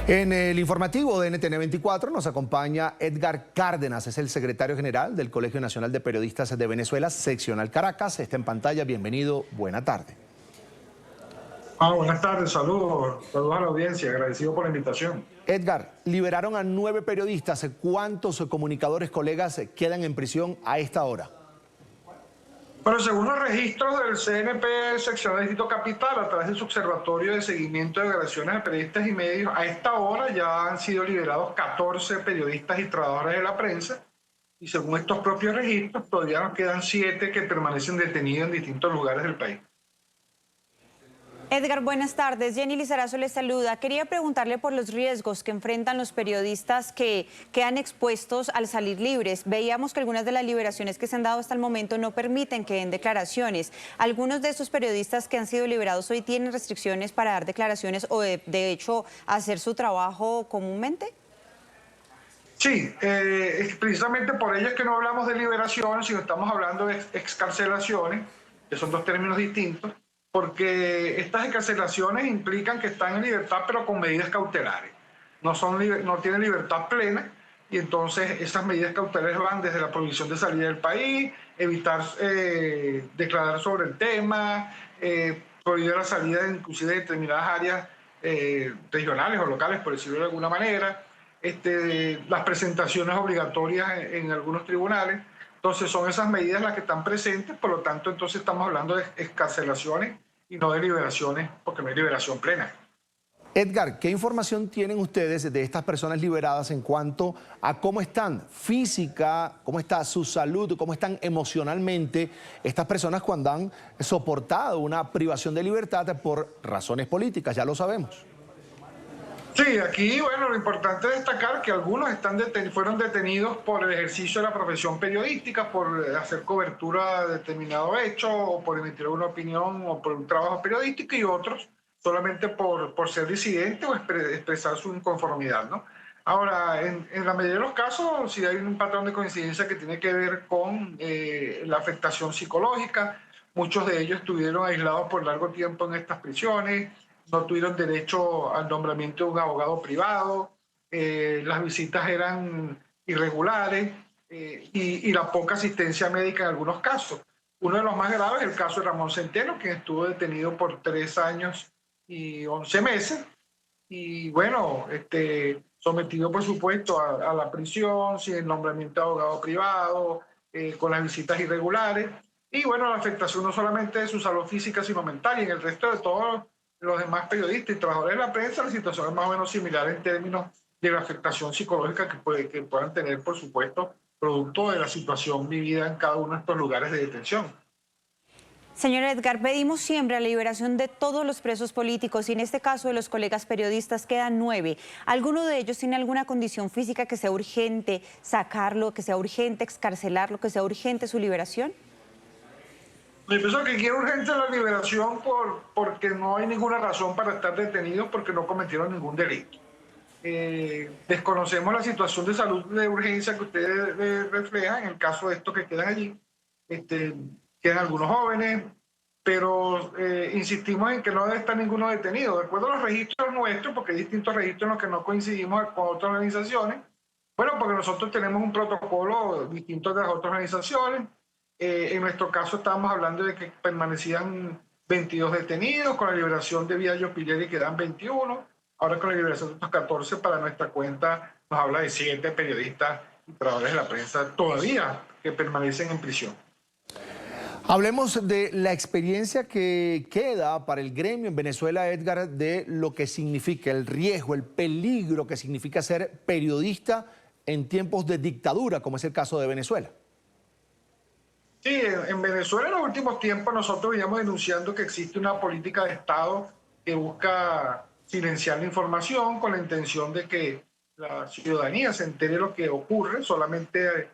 En el informativo de NTN 24 nos acompaña Edgar Cárdenas, es el secretario general del Colegio Nacional de Periodistas de Venezuela, seccional Caracas. Está en pantalla, bienvenido, buena tarde. Buenas tardes, saludos a la audiencia, agradecido por la invitación. Edgar, liberaron a 9 periodistas. ¿Cuántos comunicadores, colegas quedan en prisión a esta hora? Bueno, según los registros del CNP seccional del Distrito Capital, a través de su observatorio de seguimiento de agresiones a periodistas y medios, a esta hora ya han sido liberados 14 periodistas y trabajadores de la prensa, y según estos propios registros, todavía nos quedan 7 que permanecen detenidos en distintos lugares del país. Edgar, buenas tardes. Jenny Lizarazo les saluda. Quería preguntarle por los riesgos que enfrentan los periodistas que quedan expuestos al salir libres. Veíamos que algunas de las liberaciones que se han dado hasta el momento no permiten que den declaraciones. ¿Algunos de esos periodistas que han sido liberados hoy tienen restricciones para dar declaraciones o de hecho hacer su trabajo comúnmente? Sí, es precisamente por ello es que no hablamos de liberaciones, sino estamos hablando de excarcelaciones, que son dos términos distintos, porque estas excarcelaciones implican que están en libertad pero con medidas cautelares. No tienen libertad plena y entonces esas medidas cautelares van desde la prohibición de salir del país, evitar declarar sobre el tema, prohibir la salida inclusive de determinadas áreas regionales o locales, por decirlo de alguna manera, las presentaciones obligatorias en algunos tribunales. Entonces son esas medidas las que están presentes, por lo tanto entonces estamos hablando de excarcelaciones y no de liberaciones, porque no hay liberación plena. Edgar, ¿qué información tienen ustedes de estas personas liberadas en cuanto a cómo están física, cómo está su salud, cómo están emocionalmente estas personas cuando han soportado una privación de libertad por razones políticas? Ya lo sabemos. Sí, aquí, bueno, lo importante es destacar que algunos fueron detenidos por el ejercicio de la profesión periodística, por hacer cobertura de determinado hecho, o por emitir una opinión, o por un trabajo periodístico, y otros solamente por ser disidente o expresar su inconformidad, ¿no? Ahora, en la mayoría de los casos, sí hay un patrón de coincidencia que tiene que ver con la afectación psicológica. Muchos de ellos estuvieron aislados por largo tiempo en estas prisiones, no tuvieron derecho al nombramiento de un abogado privado, las visitas eran irregulares y la poca asistencia médica en algunos casos. Uno de los más graves es el caso de Ramón Centeno, quien estuvo detenido por 3 años y 11 meses, y bueno, sometido por supuesto a la prisión, sin el nombramiento de abogado privado, con las visitas irregulares, y bueno, la afectación no solamente de su salud física, sino mental, y en el resto de todos los demás periodistas y trabajadores de la prensa, la situación es más o menos similar en términos de la afectación psicológica que puedan tener, por supuesto, producto de la situación vivida en cada uno de estos lugares de detención. Señor Edgar, pedimos siempre la liberación de todos los presos políticos y en este caso de los colegas periodistas quedan 9. ¿Alguno de ellos tiene alguna condición física que sea urgente sacarlo, que sea urgente excarcelarlo, que sea urgente su liberación? Yo pienso que aquí es urgente la liberación porque no hay ninguna razón para estar detenidos porque no cometieron ningún delito. Desconocemos la situación de salud de urgencia que ustedes reflejan en el caso de estos que quedan allí. Quedan algunos jóvenes, pero insistimos en que no debe estar ninguno detenido. De acuerdo a los registros nuestros, porque hay distintos registros en los que no coincidimos con otras organizaciones, bueno, porque nosotros tenemos un protocolo distinto de las otras organizaciones. En nuestro caso estábamos hablando de que permanecían 22 detenidos, con la liberación de Viallo Pileri quedan 21, ahora con la liberación de estos 14 para nuestra cuenta nos habla de 7 periodistas y trabajadores de la prensa todavía que permanecen en prisión. Hablemos de la experiencia que queda para el gremio en Venezuela, Edgar, de lo que significa el riesgo, el peligro que significa ser periodista en tiempos de dictadura, como es el caso de Venezuela. Sí, en Venezuela en los últimos tiempos nosotros veníamos denunciando que existe una política de Estado que busca silenciar la información con la intención de que la ciudadanía se entere de lo que ocurre solamente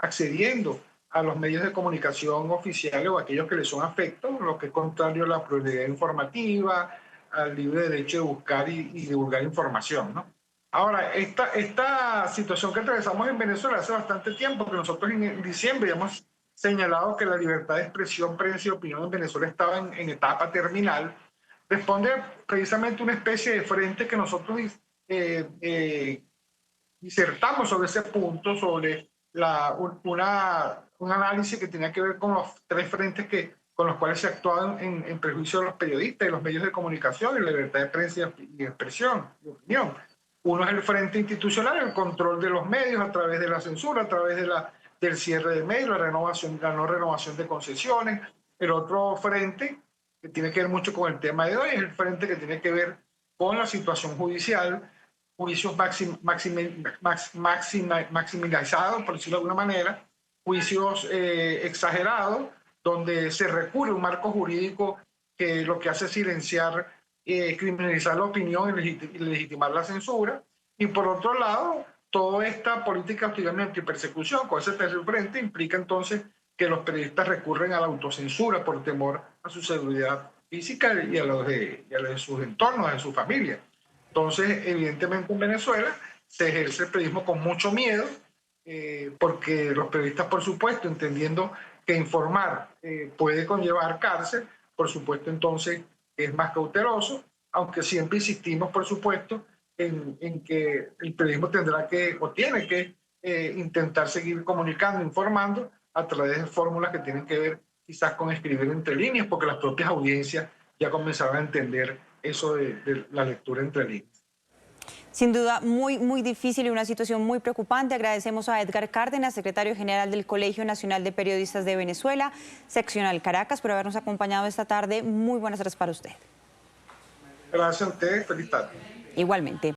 accediendo a los medios de comunicación oficiales o aquellos que les son afectos, lo que es contrario a la pluralidad informativa, al libre derecho de buscar y divulgar información, ¿no? Ahora, esta situación que atravesamos en Venezuela hace bastante tiempo, que nosotros en diciembre ya hemos señalado que la libertad de expresión, prensa y opinión en Venezuela estaba en etapa terminal, responde precisamente a una especie de frente que nosotros disertamos sobre ese punto, sobre un análisis que tenía que ver con los tres frentes con los cuales se actuaban en perjuicio de los periodistas y los medios de comunicación y la libertad de prensa y expresión y opinión. Uno es el frente institucional, el control de los medios a través de la censura, a través del cierre de medios, la no renovación de concesiones. El otro frente, que tiene que ver mucho con el tema de hoy, es el frente que tiene que ver con la situación judicial, juicios maximizados, por decirlo de alguna manera, juicios exagerados, donde se recurre a un marco jurídico que lo que hace es silenciar, criminalizar la opinión y legitimar la censura. Y por otro lado, toda esta política de hostigamiento y persecución con ese tercer frente implica entonces que los periodistas recurren a la autocensura por temor a su seguridad física y a los de sus entornos, de su familia. Entonces, evidentemente en Venezuela se ejerce el periodismo con mucho miedo, porque los periodistas, por supuesto, entendiendo que informar puede conllevar cárcel, por supuesto, entonces es más cauteloso, aunque siempre insistimos, por supuesto, en que el periodismo tendrá que, o tiene que, intentar seguir comunicando, informando a través de fórmulas que tienen que ver quizás con escribir entre líneas, porque las propias audiencias ya comenzaron a entender eso de la lectura entre líneas. Sin duda, muy difícil y una situación muy preocupante. Agradecemos a Edgar Cárdenas, secretario general del Colegio Nacional de Periodistas de Venezuela, seccional Caracas, por habernos acompañado esta tarde. Muy buenas tardes para usted. Gracias a ustedes. Feliz tarde. Igualmente.